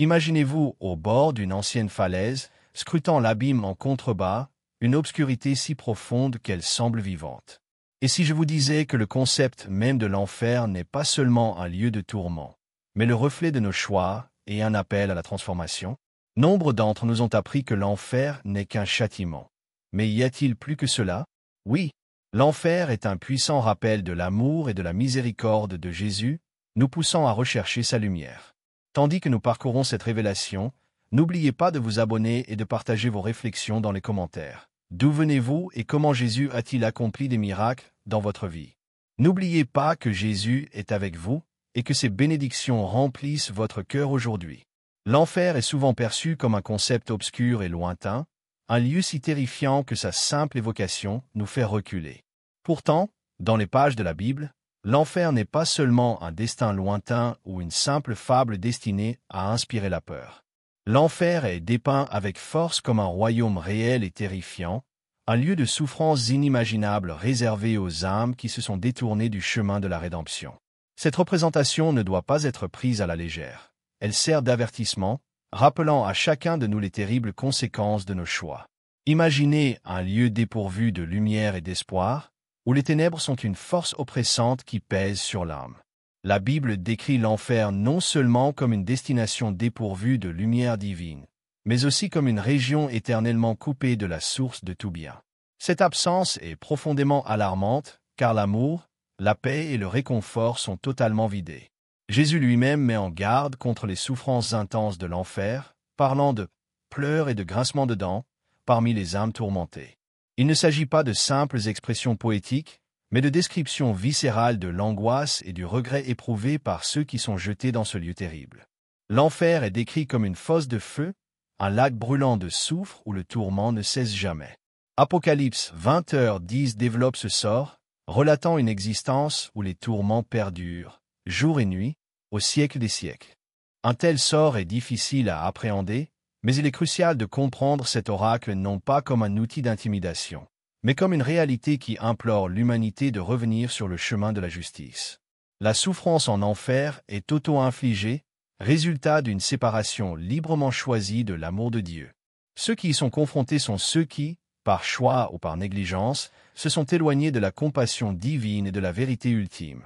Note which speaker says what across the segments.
Speaker 1: Imaginez-vous au bord d'une ancienne falaise, scrutant l'abîme en contrebas, une obscurité si profonde qu'elle semble vivante. Et si je vous disais que le concept même de l'enfer n'est pas seulement un lieu de tourment, mais le reflet de nos choix et un appel à la transformation? Nombre d'entre nous ont appris que l'enfer n'est qu'un châtiment. Mais y a-t-il plus que cela? Oui, l'enfer est un puissant rappel de l'amour et de la miséricorde de Jésus, nous poussant à rechercher sa lumière. Tandis que nous parcourons cette révélation, n'oubliez pas de vous abonner et de partager vos réflexions dans les commentaires. D'où venez-vous et comment Jésus a-t-il accompli des miracles dans votre vie? N'oubliez pas que Jésus est avec vous et que ses bénédictions remplissent votre cœur aujourd'hui. L'enfer est souvent perçu comme un concept obscur et lointain, un lieu si terrifiant que sa simple évocation nous fait reculer. Pourtant, dans les pages de la Bible, l'enfer n'est pas seulement un destin lointain ou une simple fable destinée à inspirer la peur. L'enfer est dépeint avec force comme un royaume réel et terrifiant, un lieu de souffrance inimaginable réservé aux âmes qui se sont détournées du chemin de la rédemption. Cette représentation ne doit pas être prise à la légère. Elle sert d'avertissement, rappelant à chacun de nous les terribles conséquences de nos choix. Imaginez un lieu dépourvu de lumière et d'espoir, où les ténèbres sont une force oppressante qui pèse sur l'âme. La Bible décrit l'enfer non seulement comme une destination dépourvue de lumière divine, mais aussi comme une région éternellement coupée de la source de tout bien. Cette absence est profondément alarmante, car l'amour, la paix et le réconfort sont totalement vidés. Jésus lui-même met en garde contre les souffrances intenses de l'enfer, parlant de pleurs et de grincements de dents parmi les âmes tourmentées. Il ne s'agit pas de simples expressions poétiques, mais de descriptions viscérales de l'angoisse et du regret éprouvé par ceux qui sont jetés dans ce lieu terrible. L'enfer est décrit comme une fosse de feu, un lac brûlant de soufre où le tourment ne cesse jamais. Apocalypse 20h10 développe ce sort, relatant une existence où les tourments perdurent, jour et nuit, au siècle des siècles. Un tel sort est difficile à appréhender, mais il est crucial de comprendre cet oracle non pas comme un outil d'intimidation, mais comme une réalité qui implore l'humanité de revenir sur le chemin de la justice. La souffrance en enfer est auto-infligée, résultat d'une séparation librement choisie de l'amour de Dieu. Ceux qui y sont confrontés sont ceux qui, par choix ou par négligence, se sont éloignés de la compassion divine et de la vérité ultime.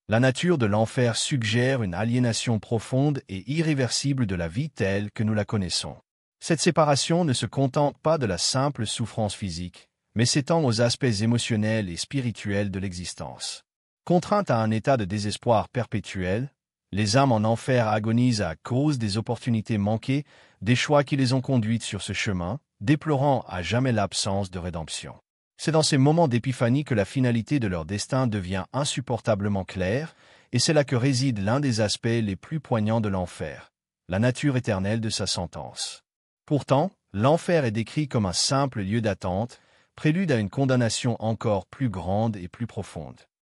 Speaker 1: La nature de l'enfer suggère une aliénation profonde et irréversible de la vie telle que nous la connaissons. Cette séparation ne se contente pas de la simple souffrance physique, mais s'étend aux aspects émotionnels et spirituels de l'existence. Contraintes à un état de désespoir perpétuel, les âmes en enfer agonisent à cause des opportunités manquées, des choix qui les ont conduites sur ce chemin, déplorant à jamais l'absence de rédemption. C'est dans ces moments d'épiphanie que la finalité de leur destin devient insupportablement claire, et c'est là que réside l'un des aspects les plus poignants de l'enfer, la nature éternelle de sa sentence. Pourtant, l'enfer est décrit comme un simple lieu d'attente, prélude à une condamnation encore plus grande et plus profonde.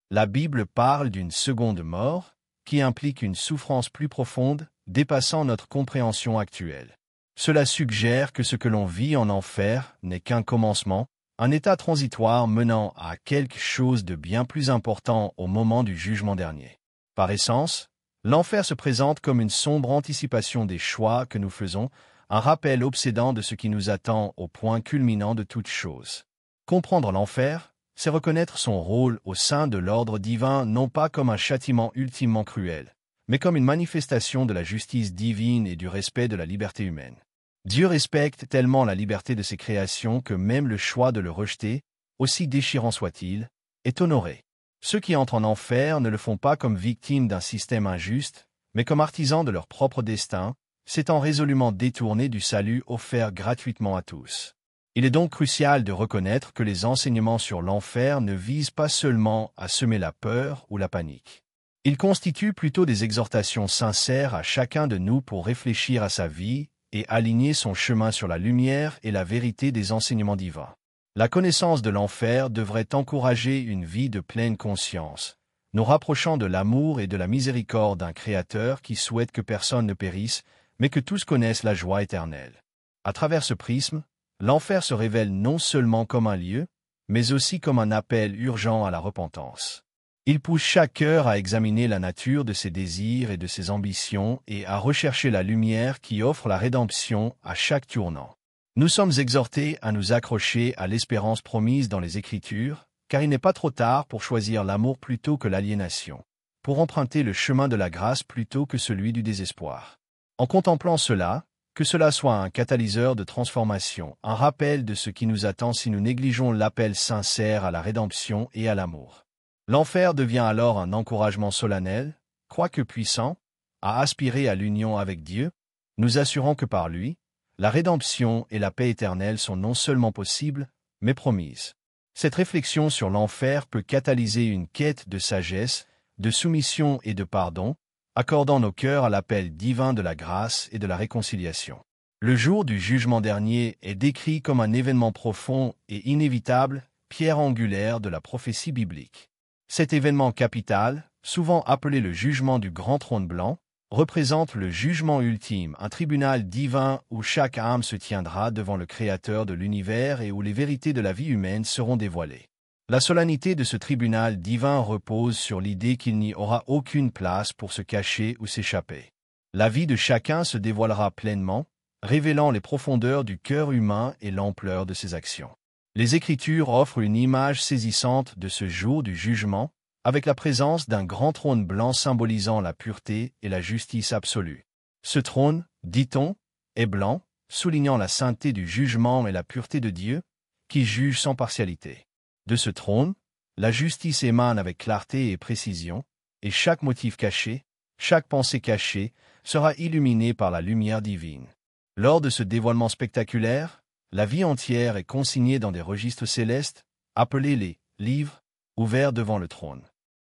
Speaker 1: La Bible parle d'une seconde mort, qui implique une souffrance plus profonde, dépassant notre compréhension actuelle. Cela suggère que ce que l'on vit en enfer n'est qu'un commencement, un état transitoire menant à quelque chose de bien plus important au moment du jugement dernier. Par essence, l'enfer se présente comme une sombre anticipation des choix que nous faisons, un rappel obsédant de ce qui nous attend au point culminant de toute chose. Comprendre l'enfer, c'est reconnaître son rôle au sein de l'ordre divin non pas comme un châtiment ultimement cruel, mais comme une manifestation de la justice divine et du respect de la liberté humaine. Dieu respecte tellement la liberté de ses créations que même le choix de le rejeter, aussi déchirant soit-il, est honoré. Ceux qui entrent en enfer ne le font pas comme victimes d'un système injuste, mais comme artisans de leur propre destin, s'étant résolument détournés du salut offert gratuitement à tous. Il est donc crucial de reconnaître que les enseignements sur l'enfer ne visent pas seulement à semer la peur ou la panique. Ils constituent plutôt des exhortations sincères à chacun de nous pour réfléchir à sa vie et aligner son chemin sur la lumière et la vérité des enseignements divins. La connaissance de l'enfer devrait encourager une vie de pleine conscience, nous rapprochant de l'amour et de la miséricorde d'un Créateur qui souhaite que personne ne périsse, mais que tous connaissent la joie éternelle. À travers ce prisme, l'enfer se révèle non seulement comme un lieu, mais aussi comme un appel urgent à la repentance. Il pousse chaque cœur à examiner la nature de ses désirs et de ses ambitions et à rechercher la lumière qui offre la rédemption à chaque tournant. Nous sommes exhortés à nous accrocher à l'espérance promise dans les Écritures, car il n'est pas trop tard pour choisir l'amour plutôt que l'aliénation, pour emprunter le chemin de la grâce plutôt que celui du désespoir. En contemplant cela, que cela soit un catalyseur de transformation, un rappel de ce qui nous attend si nous négligeons l'appel sincère à la rédemption et à l'amour. L'enfer devient alors un encouragement solennel, quoique puissant, à aspirer à l'union avec Dieu, nous assurant que par lui, la rédemption et la paix éternelle sont non seulement possibles, mais promises. Cette réflexion sur l'enfer peut catalyser une quête de sagesse, de soumission et de pardon, accordant nos cœurs à l'appel divin de la grâce et de la réconciliation. Le jour du jugement dernier est décrit comme un événement profond et inévitable, pierre angulaire de la prophétie biblique. Cet événement capital, souvent appelé le jugement du grand trône blanc, représente le jugement ultime, un tribunal divin où chaque âme se tiendra devant le Créateur de l'univers et où les vérités de la vie humaine seront dévoilées. La solennité de ce tribunal divin repose sur l'idée qu'il n'y aura aucune place pour se cacher ou s'échapper. La vie de chacun se dévoilera pleinement, révélant les profondeurs du cœur humain et l'ampleur de ses actions. Les Écritures offrent une image saisissante de ce jour du jugement, avec la présence d'un grand trône blanc symbolisant la pureté et la justice absolue. Ce trône, dit-on, est blanc, soulignant la sainteté du jugement et la pureté de Dieu, qui juge sans partialité. De ce trône, la justice émane avec clarté et précision, et chaque motif caché, chaque pensée cachée, sera illuminée par la lumière divine. Lors de ce dévoilement spectaculaire, la vie entière est consignée dans des registres célestes, appelés les livres, ouverts devant le trône.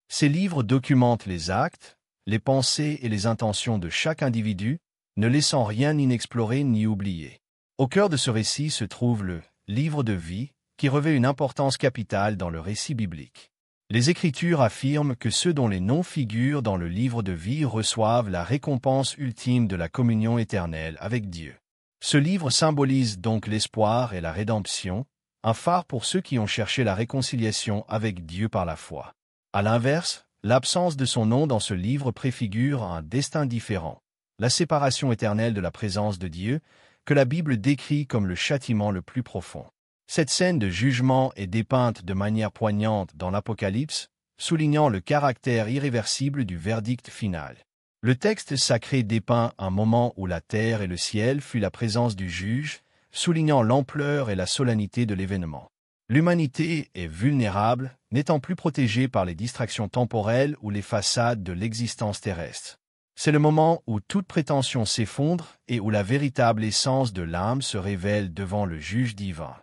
Speaker 1: Ces livres documentent les actes, les pensées et les intentions de chaque individu, ne laissant rien inexploré ni oublié. Au cœur de ce récit se trouve le livre de vie, qui revêt une importance capitale dans le récit biblique. Les Écritures affirment que ceux dont les noms figurent dans le livre de vie reçoivent la récompense ultime de la communion éternelle avec Dieu. Ce livre symbolise donc l'espoir et la rédemption, un phare pour ceux qui ont cherché la réconciliation avec Dieu par la foi. À l'inverse, l'absence de son nom dans ce livre préfigure un destin différent, la séparation éternelle de la présence de Dieu, que la Bible décrit comme le châtiment le plus profond. Cette scène de jugement est dépeinte de manière poignante dans l'Apocalypse, soulignant le caractère irréversible du verdict final. Le texte sacré dépeint un moment où la terre et le ciel fuient la présence du juge, soulignant l'ampleur et la solennité de l'événement. L'humanité est vulnérable, n'étant plus protégée par les distractions temporelles ou les façades de l'existence terrestre. C'est le moment où toute prétention s'effondre et où la véritable essence de l'âme se révèle devant le juge divin.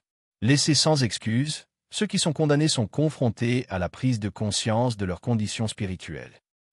Speaker 1: Laissés sans excuse, ceux qui sont condamnés sont confrontés à la prise de conscience de leur condition spirituelle.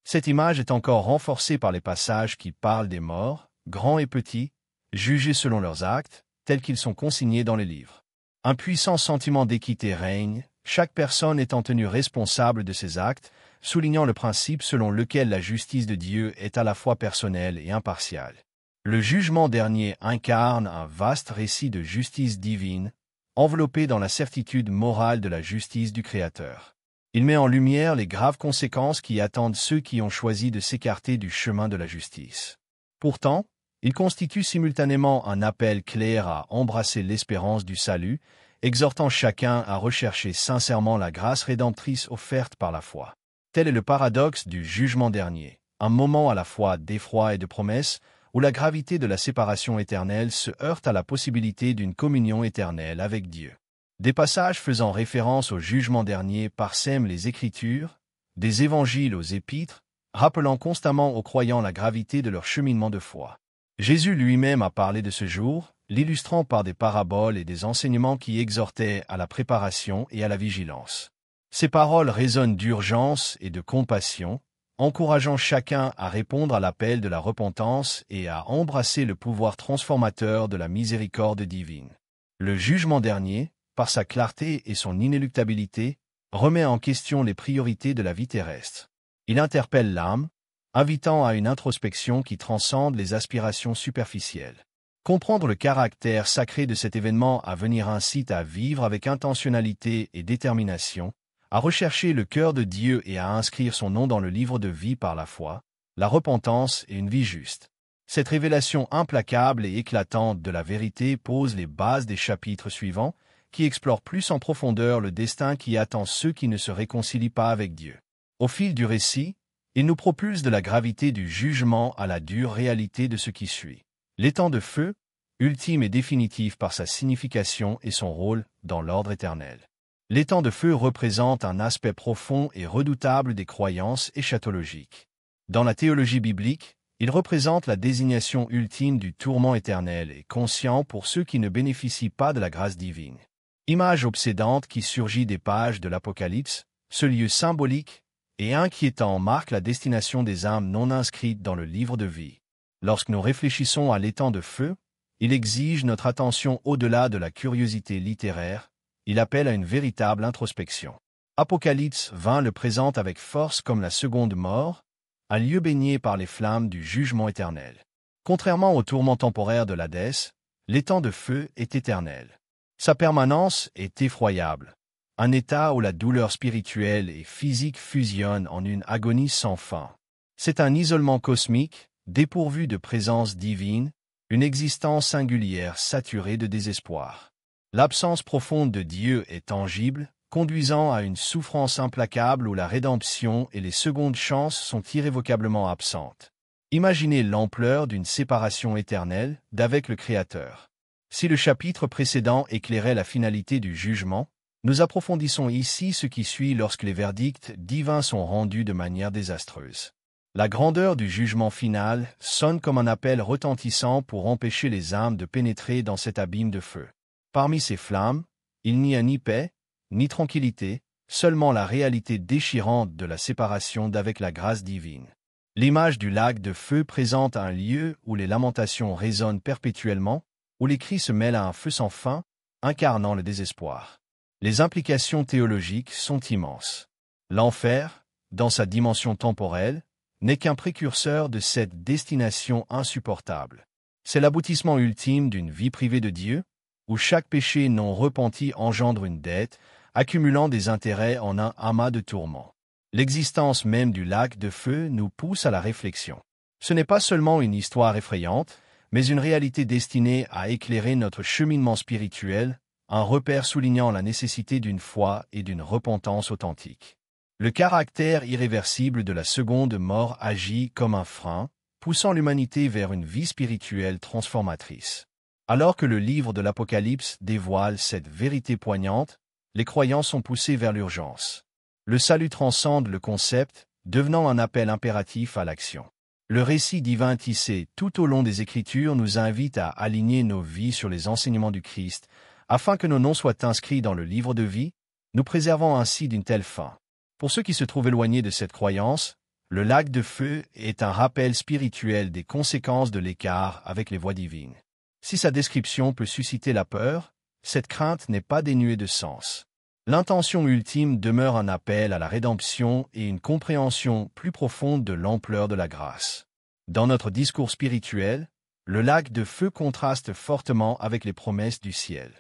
Speaker 1: Cette image est encore renforcée par les passages qui parlent des morts, grands et petits, jugés selon leurs actes, tels qu'ils sont consignés dans les livres. Un puissant sentiment d'équité règne, chaque personne étant tenue responsable de ses actes, soulignant le principe selon lequel la justice de Dieu est à la fois personnelle et impartiale. Le jugement dernier incarne un vaste récit de justice divine, enveloppé dans la certitude morale de la justice du Créateur. Il met en lumière les graves conséquences qui attendent ceux qui ont choisi de s'écarter du chemin de la justice. Pourtant, il constitue simultanément un appel clair à embrasser l'espérance du salut, exhortant chacun à rechercher sincèrement la grâce rédemptrice offerte par la foi. Tel est le paradoxe du jugement dernier, un moment à la fois d'effroi et de promesse, où la gravité de la séparation éternelle se heurte à la possibilité d'une communion éternelle avec Dieu. Des passages faisant référence au jugement dernier parsèment les Écritures, des évangiles aux épîtres, rappelant constamment aux croyants la gravité de leur cheminement de foi. Jésus lui-même a parlé de ce jour, l'illustrant par des paraboles et des enseignements qui exhortaient à la préparation et à la vigilance. Ces paroles résonnent d'urgence et de compassion, encourageant chacun à répondre à l'appel de la repentance et à embrasser le pouvoir transformateur de la miséricorde divine. Le jugement dernier, par sa clarté et son inéluctabilité, remet en question les priorités de la vie terrestre. Il interpelle l'âme, invitant à une introspection qui transcende les aspirations superficielles. Comprendre le caractère sacré de cet événement à venir incite à vivre avec intentionnalité et détermination, à rechercher le cœur de Dieu et à inscrire son nom dans le livre de vie par la foi, la repentance et une vie juste. Cette révélation implacable et éclatante de la vérité pose les bases des chapitres suivants, qui explorent plus en profondeur le destin qui attend ceux qui ne se réconcilient pas avec Dieu. Au fil du récit, il nous propulse de la gravité du jugement à la dure réalité de ce qui suit. L'étang de feu, ultime et définitif par sa signification et son rôle dans l'ordre éternel. L'étang de feu représente un aspect profond et redoutable des croyances eschatologiques. Dans la théologie biblique, il représente la désignation ultime du tourment éternel et conscient pour ceux qui ne bénéficient pas de la grâce divine. Image obsédante qui surgit des pages de l'Apocalypse, ce lieu symbolique et inquiétant marque la destination des âmes non inscrites dans le livre de vie. Lorsque nous réfléchissons à l'étang de feu, il exige notre attention au-delà de la curiosité littéraire, il appelle à une véritable introspection. Apocalypse 20 le présente avec force comme la seconde mort, un lieu baigné par les flammes du jugement éternel. Contrairement au tourment temporaire de l'Hadès, l'étang de feu est éternel. Sa permanence est effroyable, un état où la douleur spirituelle et physique fusionnent en une agonie sans fin. C'est un isolement cosmique, dépourvu de présence divine, une existence singulière saturée de désespoir. L'absence profonde de Dieu est tangible, conduisant à une souffrance implacable où la rédemption et les secondes chances sont irrévocablement absentes. Imaginez l'ampleur d'une séparation éternelle d'avec le Créateur. Si le chapitre précédent éclairait la finalité du jugement, nous approfondissons ici ce qui suit lorsque les verdicts divins sont rendus de manière désastreuse. La grandeur du jugement final sonne comme un appel retentissant pour empêcher les âmes de pénétrer dans cet abîme de feu. Parmi ces flammes, il n'y a ni paix, ni tranquillité, seulement la réalité déchirante de la séparation d'avec la grâce divine. L'image du lac de feu présente un lieu où les lamentations résonnent perpétuellement, où les cris se mêlent à un feu sans fin, incarnant le désespoir. Les implications théologiques sont immenses. L'enfer, dans sa dimension temporelle, n'est qu'un précurseur de cette destination insupportable. C'est l'aboutissement ultime d'une vie privée de Dieu, où chaque péché non repenti engendre une dette, accumulant des intérêts en un amas de tourments. L'existence même du lac de feu nous pousse à la réflexion. Ce n'est pas seulement une histoire effrayante, mais une réalité destinée à éclairer notre cheminement spirituel, un repère soulignant la nécessité d'une foi et d'une repentance authentique. Le caractère irréversible de la seconde mort agit comme un frein, poussant l'humanité vers une vie spirituelle transformatrice. Alors que le livre de l'Apocalypse dévoile cette vérité poignante, les croyants sont poussés vers l'urgence. Le salut transcende le concept, devenant un appel impératif à l'action. Le récit divin tissé tout au long des Écritures nous invite à aligner nos vies sur les enseignements du Christ, afin que nos noms soient inscrits dans le livre de vie, nous préservant ainsi d'une telle fin. Pour ceux qui se trouvent éloignés de cette croyance, le lac de feu est un rappel spirituel des conséquences de l'écart avec les voies divines. Si sa description peut susciter la peur, cette crainte n'est pas dénuée de sens. L'intention ultime demeure un appel à la rédemption et une compréhension plus profonde de l'ampleur de la grâce. Dans notre discours spirituel, le lac de feu contraste fortement avec les promesses du ciel.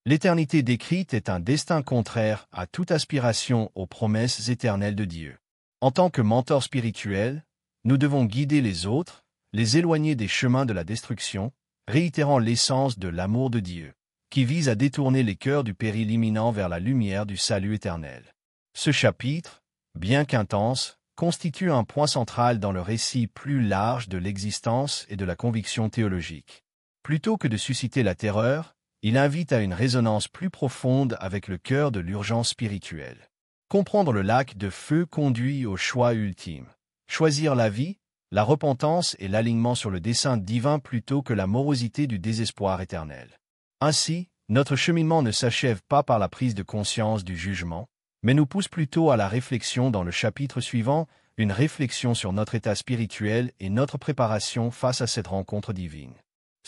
Speaker 1: L'éternité décrite est un destin contraire à toute aspiration aux promesses éternelles de Dieu. En tant que mentors spirituels, nous devons guider les autres, les éloigner des chemins de la destruction, réitérant l'essence de l'amour de Dieu, qui vise à détourner les cœurs du péril imminent vers la lumière du salut éternel. Ce chapitre, bien qu'intense, constitue un point central dans le récit plus large de l'existence et de la conviction théologique. Plutôt que de susciter la terreur, il invite à une résonance plus profonde avec le cœur de l'urgence spirituelle. Comprendre le lac de feu conduit au choix ultime. Choisir la vie, la repentance et l'alignement sur le dessein divin plutôt que la morosité du désespoir éternel. Ainsi, notre cheminement ne s'achève pas par la prise de conscience du jugement, mais nous pousse plutôt à la réflexion dans le chapitre suivant, une réflexion sur notre état spirituel et notre préparation face à cette rencontre divine.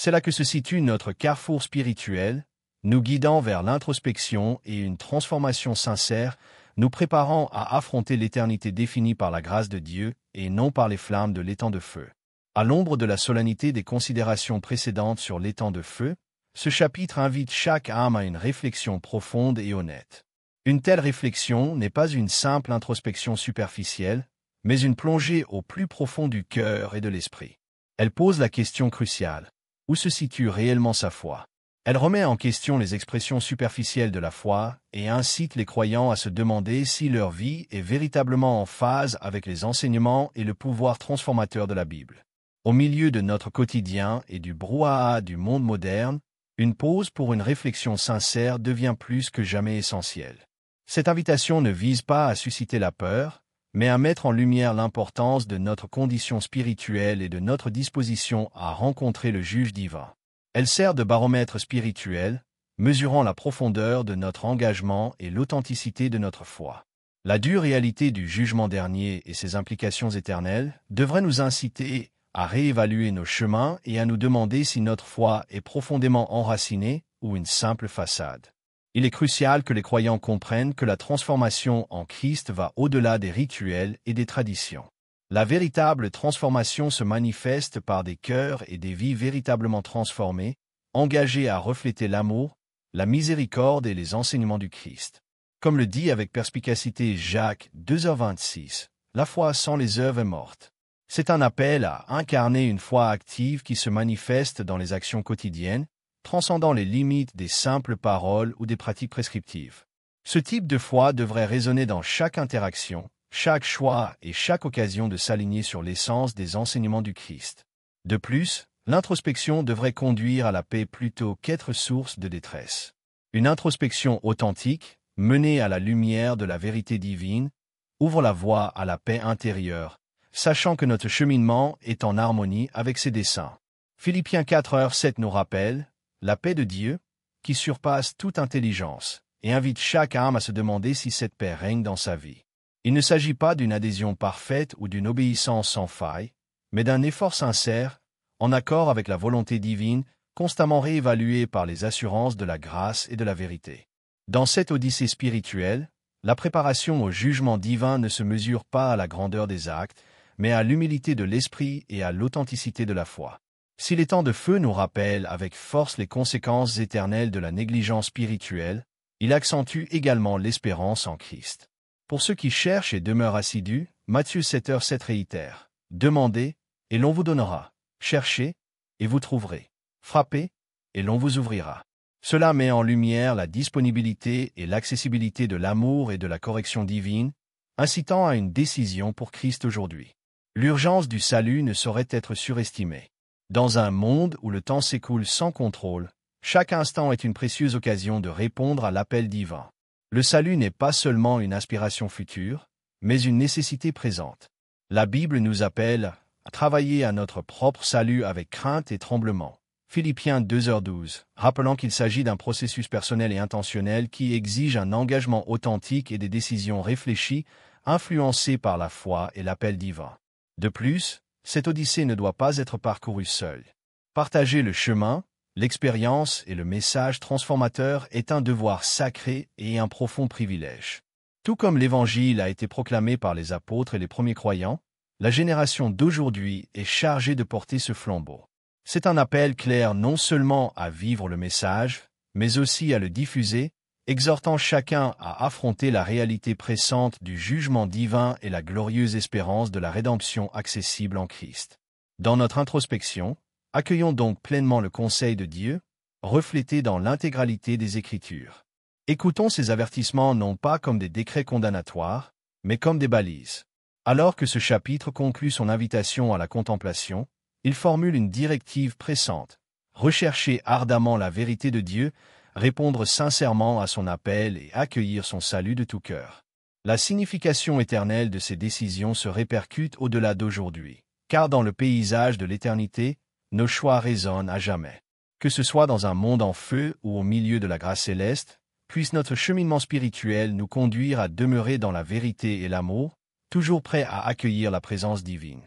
Speaker 1: C'est là que se situe notre carrefour spirituel, nous guidant vers l'introspection et une transformation sincère, nous préparant à affronter l'éternité définie par la grâce de Dieu et non par les flammes de l'étang de feu. À l'ombre de la solennité des considérations précédentes sur l'étang de feu, ce chapitre invite chaque âme à une réflexion profonde et honnête. Une telle réflexion n'est pas une simple introspection superficielle, mais une plongée au plus profond du cœur et de l'esprit. Elle pose la question cruciale. Où se situe réellement sa foi? Elle remet en question les expressions superficielles de la foi et incite les croyants à se demander si leur vie est véritablement en phase avec les enseignements et le pouvoir transformateur de la Bible. Au milieu de notre quotidien et du brouhaha du monde moderne, une pause pour une réflexion sincère devient plus que jamais essentielle. Cette invitation ne vise pas à susciter la peur, mais à mettre en lumière l'importance de notre condition spirituelle et de notre disposition à rencontrer le juge divin. Elle sert de baromètre spirituel, mesurant la profondeur de notre engagement et l'authenticité de notre foi. La dure réalité du jugement dernier et ses implications éternelles devraient nous inciter à réévaluer nos chemins et à nous demander si notre foi est profondément enracinée ou une simple façade. Il est crucial que les croyants comprennent que la transformation en Christ va au-delà des rituels et des traditions. La véritable transformation se manifeste par des cœurs et des vies véritablement transformés, engagés à refléter l'amour, la miséricorde et les enseignements du Christ. Comme le dit avec perspicacité Jacques 2h26, la foi sans les œuvres est morte. C'est un appel à incarner une foi active qui se manifeste dans les actions quotidiennes, transcendant les limites des simples paroles ou des pratiques prescriptives. Ce type de foi devrait résonner dans chaque interaction, chaque choix et chaque occasion de s'aligner sur l'essence des enseignements du Christ. De plus, l'introspection devrait conduire à la paix plutôt qu'être source de détresse. Une introspection authentique, menée à la lumière de la vérité divine, ouvre la voie à la paix intérieure, sachant que notre cheminement est en harmonie avec ses desseins. Philippiens 4h7 nous rappelle la paix de Dieu, qui surpasse toute intelligence, et invite chaque âme à se demander si cette paix règne dans sa vie. Il ne s'agit pas d'une adhésion parfaite ou d'une obéissance sans faille, mais d'un effort sincère, en accord avec la volonté divine, constamment réévaluée par les assurances de la grâce et de la vérité. Dans cette odyssée spirituelle, la préparation au jugement divin ne se mesure pas à la grandeur des actes, mais à l'humilité de l'esprit et à l'authenticité de la foi. Si les temps de feu nous rappellent avec force les conséquences éternelles de la négligence spirituelle, il accentue également l'espérance en Christ. Pour ceux qui cherchent et demeurent assidus, Matthieu 7h7 réitère « Demandez, et l'on vous donnera. Cherchez, et vous trouverez. Frappez, et l'on vous ouvrira. » Cela met en lumière la disponibilité et l'accessibilité de l'amour et de la correction divine, incitant à une décision pour Christ aujourd'hui. L'urgence du salut ne saurait être surestimée. Dans un monde où le temps s'écoule sans contrôle, chaque instant est une précieuse occasion de répondre à l'appel divin. Le salut n'est pas seulement une aspiration future, mais une nécessité présente. La Bible nous appelle à travailler à notre propre salut avec crainte et tremblement. Philippiens 2h12, rappelant qu'il s'agit d'un processus personnel et intentionnel qui exige un engagement authentique et des décisions réfléchies, influencées par la foi et l'appel divin. De plus, cette odyssée ne doit pas être parcourue seule. Partager le chemin, l'expérience et le message transformateur est un devoir sacré et un profond privilège. Tout comme l'Évangile a été proclamé par les apôtres et les premiers croyants, la génération d'aujourd'hui est chargée de porter ce flambeau. C'est un appel clair non seulement à vivre le message, mais aussi à le diffuser, exhortant chacun à affronter la réalité pressante du jugement divin et la glorieuse espérance de la rédemption accessible en Christ. Dans notre introspection, accueillons donc pleinement le conseil de Dieu, reflété dans l'intégralité des Écritures. Écoutons ces avertissements non pas comme des décrets condamnatoires, mais comme des balises. Alors que ce chapitre conclut son invitation à la contemplation, il formule une directive pressante. Rechercher ardemment la vérité de Dieu, répondre sincèrement à son appel et accueillir son salut de tout cœur. La signification éternelle de ces décisions se répercute au-delà d'aujourd'hui, car dans le paysage de l'éternité, nos choix résonnent à jamais. Que ce soit dans un monde en feu ou au milieu de la grâce céleste, puisse notre cheminement spirituel nous conduire à demeurer dans la vérité et l'amour, toujours prêts à accueillir la présence divine.